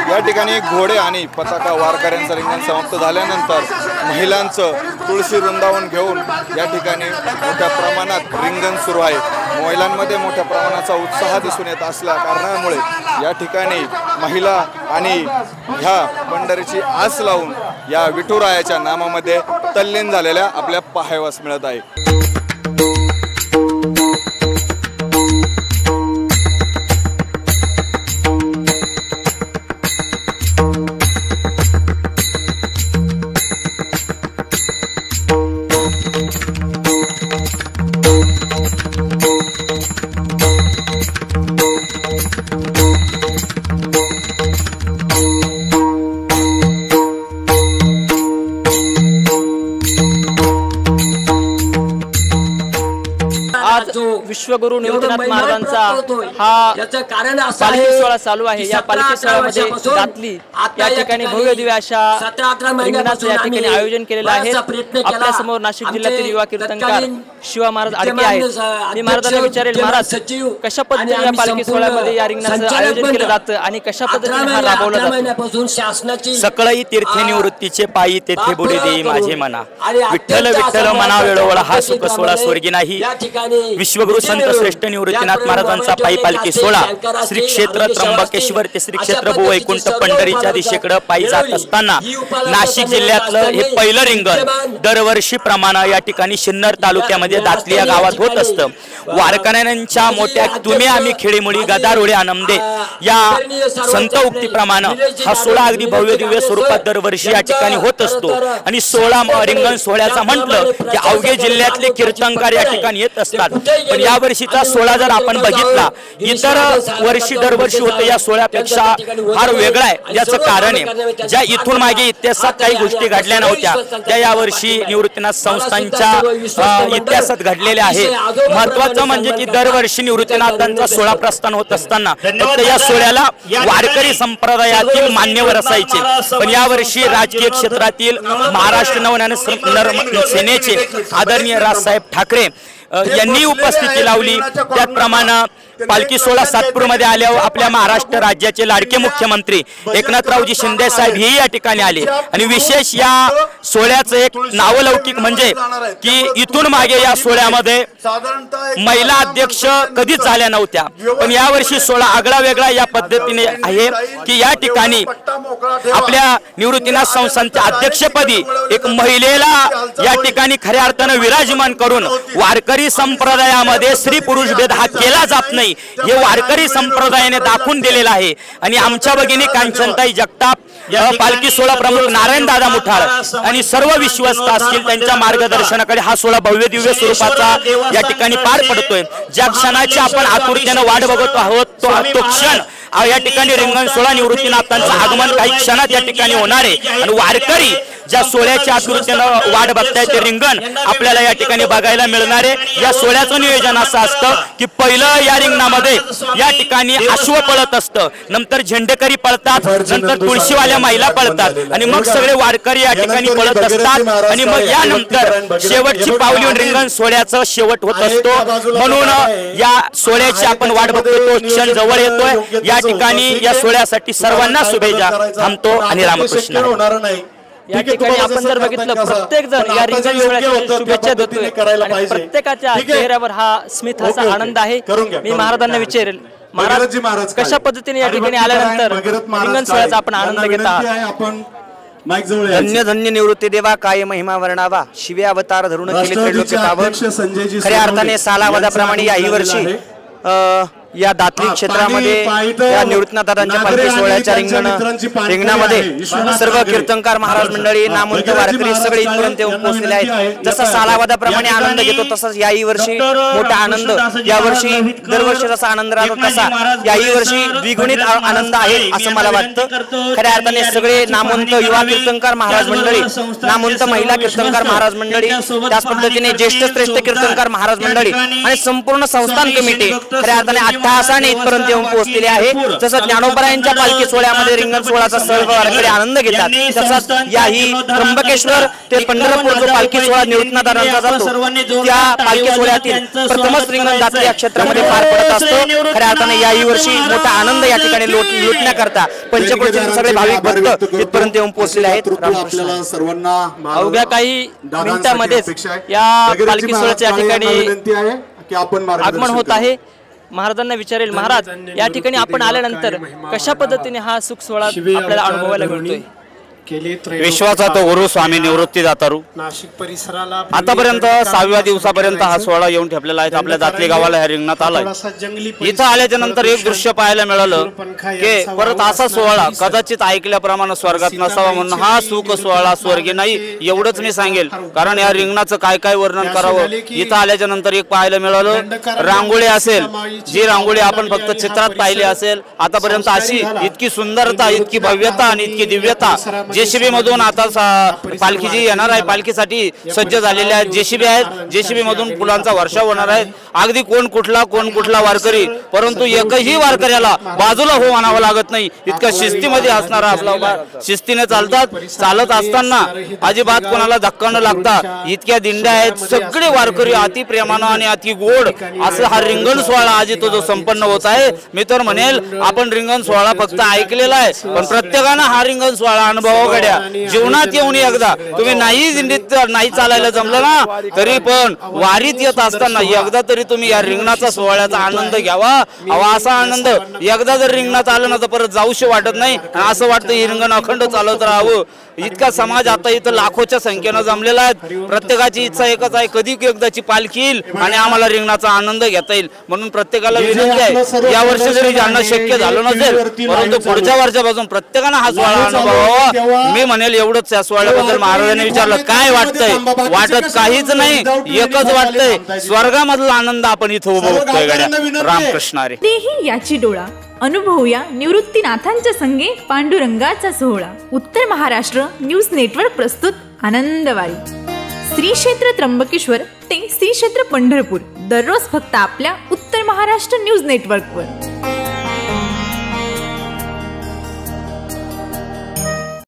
या ठिकाणी घोडे आणि पताका वारकऱ्यांचं रिंगण समाप्त झाल्यानंतर महिलांचं तुळशी वृंदावन घेऊन या ठिकाणी मोठ्या प्रमाणात रिंगण सुरू आहे। महिलांमध्ये मोठ्या प्रमाणाचा उत्साह दिसून येत असल्या कारणामुळे या ठिकाणी महिला आणि ह्या पंढरीची आस लावून या विठुरायाच्या नामामध्ये तल्लीन झालेल्या आपल्या पाहावयास मिळत आहे। विश्वगुरु निवृत्तीनाथ महाराजांचा हा पालखी सोहळा चालू आहे। या पालखी सोहळ्यामध्ये दातली या ठिकाणी भव्य दिव्य अशा रिंगणाचं या ठिकाणी आयोजन केलेलं आहे। आपल्या समोर नाशिक जिल्ह्यातील युवा कीर्तनकार शिवा महाराज आडके आहेत। मी महाराजांना विचारेल, महाराज कशा पद्धतीने या पालखी सोहळ्यामध्ये या रिंगणाचं आयोजन केलं जातं आणि कशा पद्धतीने हा राबवला जातो? सकळई तीर्थे निवृत्तीचे पायी तेथे बुडे देई माझे मना, विठ्ठल विठ्ठल मना वेळोवळा हा सुख सोहळा स्वर्गी नाही। विश्वगुरु संत श्रेष्ठ निवृत्तीनाथ महाराजांचा पायी पालखी सोहळा श्री क्षेत्र त्र्यंबकेश्वर ते श्री क्षेत्र भूवैकुंठ पंढरीच्या दिशेकडे पायी जात असताना नाशिक जिल्ह्यातलं हे पहिलं रिंगण दरवर्षी प्रमाणे या ठिकाणी सिन्नर तालुक्यामध्ये दातली या गावात होत असतं। वारकऱ्यांच्या मोठ्या तुम्ही आम्ही खेळीमुळी गदारोळे आनंदे या संत उक्तीप्रमाणे हा सोहळा अगदी भव्य दिव्य स्वरूपात दरवर्षी या ठिकाणी होत असतो। आणि रिंगण सोहळ्याचा म्हटलं की अवघे जिल्ह्यातले कीर्तनकार या ठिकाणी येत असतात। पण या वर्षीचा सोहळा जर आपण बघितला इतर वर्षी दरवर्षी होतं या सोहळ्यापेक्षा फार वेगळा आहे। याचं कारण आहे ज्या इथून मागे इतिहासात काही गोष्टी घडल्या नव्हत्या त्या यावर्षी निवृत्तीनाथ संस्थांच्या इतिहासात घडलेल्या आहेत। महत्वाचं म्हणजे की दरवर्षी निवृत्तीनाथांचा सोहळा प्रस्थान होत असताना फक्त या सोहळ्याला वारकरी संप्रदायातील मान्यवर असायचे। पण यावर्षी राजकीय क्षेत्रातील महाराष्ट्र नवनिर्माण सेनेचे आदरणीय राजसाहेब ठाकरे यांनी उपस्थिती लावली। त्याचप्रमाणे पालखी सोहळा सातपूरमध्ये आल्यावर आपल्या महाराष्ट्र राज्याचे लाडके मुख्यमंत्री एकनाथरावजी शिंदे साहेब हे या ठिकाणी आले। आणि विशेष या सोहळ्याचं एक नावलौकिक म्हणजे की इथून मागे या सोहळ्यामध्ये महिला अध्यक्ष कधीच झाल्या नव्हत्या। पण यावर्षी सोहळा आगळा वेगळा या पद्धतीने आहे की या ठिकाणी आपल्या निवृत्तीनाथ संस्थांच्या अध्यक्षपदी एक महिलेला या ठिकाणी खऱ्या अर्थानं विराजमान करून वारकरी संप्रदायामध्ये स्त्री पुरुष भेद हा केला जात नाही हे वारकरी संप्रदायाने दाखवून दिलेलं आहे। आणि आमच्या भगिनी कांचनताई जगताप, पालखी सोहळा प्रमुख नारायण दादा मुठाळ आणि सर्व विश्वस्त असतील त्यांच्या मार्गदर्शनाकडे हा सोहळा भव्य दिव्य स्वरूपाचा या ठिकाणी पार पडतोय। ज्या क्षणाची आपण आतुरतेने वाट बघत आहोत तो क्षण या ठिकाणी रिंगण सोहळा निवृत्तीनाथांचं आगमन काही क्षणात या ठिकाणी होणार आहे। आणि वारकरी ज्या सोहळ्याच्या आतुरतेनं वाट बघताय ते रिंगण आपल्याला या ठिकाणी बघायला मिळणार आहे। या सोहळ्याचं नियोजन असं असतं की पहिलं या रिंगणामध्ये या ठिकाणी अश्व पळत असतं, नंतर झेंडेकरी पळतात, नंतर तुळशीवाल्या महिला पळतात आणि मग सगळे वारकरी या ठिकाणी पळत असतात। आणि मग यानंतर शेवटची पावली रिंगण सोहळ्याचं शेवट होत असतो। म्हणून या सोहळ्याची आपण वाट बघतोय, तो क्षण जवळ येतोय। या ठिकाणी या सोहळ्यासाठी सर्वांना शुभेच्छा थांबतो आणि रामकृष्ण। या ठिकाणी आपण जर बघितलं प्रत्येक जण या रिंगण सोहळ्याच्या शुभेच्छा देतोय आणि प्रत्येकाच्या चेहऱ्यावर हा स्मितहास्य आनंद आहे। मी महाराजांना विचारेल, महाराज कशा पद्धतीने या ठिकाणी आल्यानंतर रिंगण सोहळ्याचा आपण आनंद घेत आहात? धन्य धन्य निवृत्ती देवा काय महिमा वर्णावा, शिवे अवतार धरून केले त्रैलोक्य पावन। खऱ्या अर्थाने सालावदाप्रमाणे याही वर्षी या दातली क्षेत्रामध्ये या निवृत्तीनाथांच्या पालखी सोहळ्याच्या रिंगणामध्ये सर्व कीर्तनकार महाराज मंडळी नामवंत वारकरी सगळे इथपर्यंत पोहोचलेले आहेत। जसा सालावादाप्रमाणे आनंद घेतो तसाच याही वर्षी मोठा आनंद, यावर्षी दरवर्षी जसा आनंद राहतो तसा याही वर्षी द्विगुणित आनंद आहे असं मला वाटतं। खऱ्या अर्थाने सगळे नामवंत युवा कीर्तनकार महाराज मंडळी, नामवंत महिला कीर्तनकार महाराज मंडळी, त्याच पद्धतीने ज्येष्ठ श्रेष्ठ कीर्तनकार महाराज मंडळी आणि संपूर्ण संस्थान कमिटी खऱ्या अर्थाने अट्टहासाने इथपर्यंत येऊन पोहोचलेले आहे। जसं ज्ञानोबरायांच्या पालखी सोहळ्यामध्ये रिंगण सोहळ्याचा सर्व वारकरी आनंद घेतात, तसंच याही त्र्यंबकेश्वर ते पंढरपूर जो पालखी सोहळा निवृत्तीनाथांचा जातो त्या पालखी सोहळ्यातील प्रथमच रिंगण दातली या क्षेत्रामध्ये पार पडत असतो। खऱ्या अर्थाने याही वर्षी मोठा आनंद या ठिकाणी लुटण्याकरता पंचक्रोशीचे सगळे भाविक भक्त इथपर्यंत येऊन पोहोचलेले आहेत। सर्वांना अवघ्या काही मिनिटांमध्येच या पालखी सोहळ्याच्या ठिकाणी आगमन होत आहे। महाराजांना विचारेल, महाराज या ठिकाणी आपण आल्यानंतर कशा पद्धतीने हा सुख सोहळा आपल्याला अनुभवायला मिळतोय? विश्वाचा तो गुरु स्वामी निवृत्ती दातारू नाशिक परिसराला आतापर्यंत 6व्या दिवसापर्यंत हा सोहळा येऊन ठेपलेला आहे। आपल्या दातली गावाला ह्या रिंगणात आलाय। इथं आल्याच्या नंतर एक दृश्य पाहायला मिळालं की परत असा सोहळा कदाचित ऐकल्याप्रमाणे स्वर्गात नसावा, म्हणून हा सुख सोहळा स्वर्गी नाही एवढंच मी सांगेल। कारण या रिंगणाचं काय काय वर्णन करावं, इथं आल्याच्या नंतर एक पाहायला मिळालं रांगोळी असेल, जी रांगोळी आपण फक्त चित्रात पाहिली असेल, आतापर्यंत अशी इतकी सुंदरता, इतकी भव्यता आणि इतकी दिव्यता JCB मधून आता पालखी जी येणार आहे पालखीसाठी सज्ज झालेल्या आहेत. JCB आहेत. JCB मधून फुलांचा वर्षाव होणार आहे. अगदी कोण कुठला वारकरी, परंतु एकही वारकऱ्याला बाजूला हो म्हणावं लागत नाही. इतका शिस्तीमध्ये असणारा आपला शिस्तीने चालत असताना अजिबात कोणाला धक्का न लागता इतक्या दिंड्या आहेत. सगळे वारकरी अति प्रेमानं आणि अति गोड असं हा रिंगण सोहळा आज तो जो संपन्न होत आहे. मी तर म्हणेल आपण रिंगण सोहळा फक्त ऐकलेला आहे, पण प्रत्येकानं हा रिंगण सोहळा अनुभवाकडे जीवनात येऊन एकदा तुम्ही नाही दिंडीत नाही चालायला जमलं ना तरी पण वारीत येत असताना एकदा तरी तुम्ही या रिंगणाचा सोहळ्याचा आनंद घ्यावा. असा आनंद एकदा जर रिंगणात आलं ना तर परत जाऊशी वाटत नाही. असं वाटतं हे रिंगण अखंड चालत राहावं. इतका समाज आता इथं लाखोच्या संख्येनं जमलेला आहे. प्रत्येकाची इच्छा एकच आहे, कधी एकदाची पालखी येईल आणि आम्हाला रिंगणाचा आनंद घेता येईल. म्हणून प्रत्येकाला विनंती आहे, या वर्षी जरी ज्यांना शक्य झालं नसेल परंतु पुढच्या वर्षापासून प्रत्येकानं हा सोहळा अनुभवावा. मी म्हणेल एवढंच या सोहळ्याबद्दल महाराजांनी विचारलं काय वाटतंय. वाटत काहीच नाही, एकच वाटतंय स्वर्गामधला आनंद आपण इथं उभं बघतोय गड्या. रामकृष्ण हरी. तेही याची डोळा अनुभवूया निवृत्तीनाथांच्या संगे पांडुरंगाचा सोहळा. उत्तर महाराष्ट्र न्यूज नेटवर्क प्रस्तुत आनंदवारी. श्री क्षेत्र त्र्यंबकेश्वर ते श्री क्षेत्र पंढरपूर दररोज फक्त आपल्या उत्तर महाराष्ट्र न्यूज नेटवर्कवर.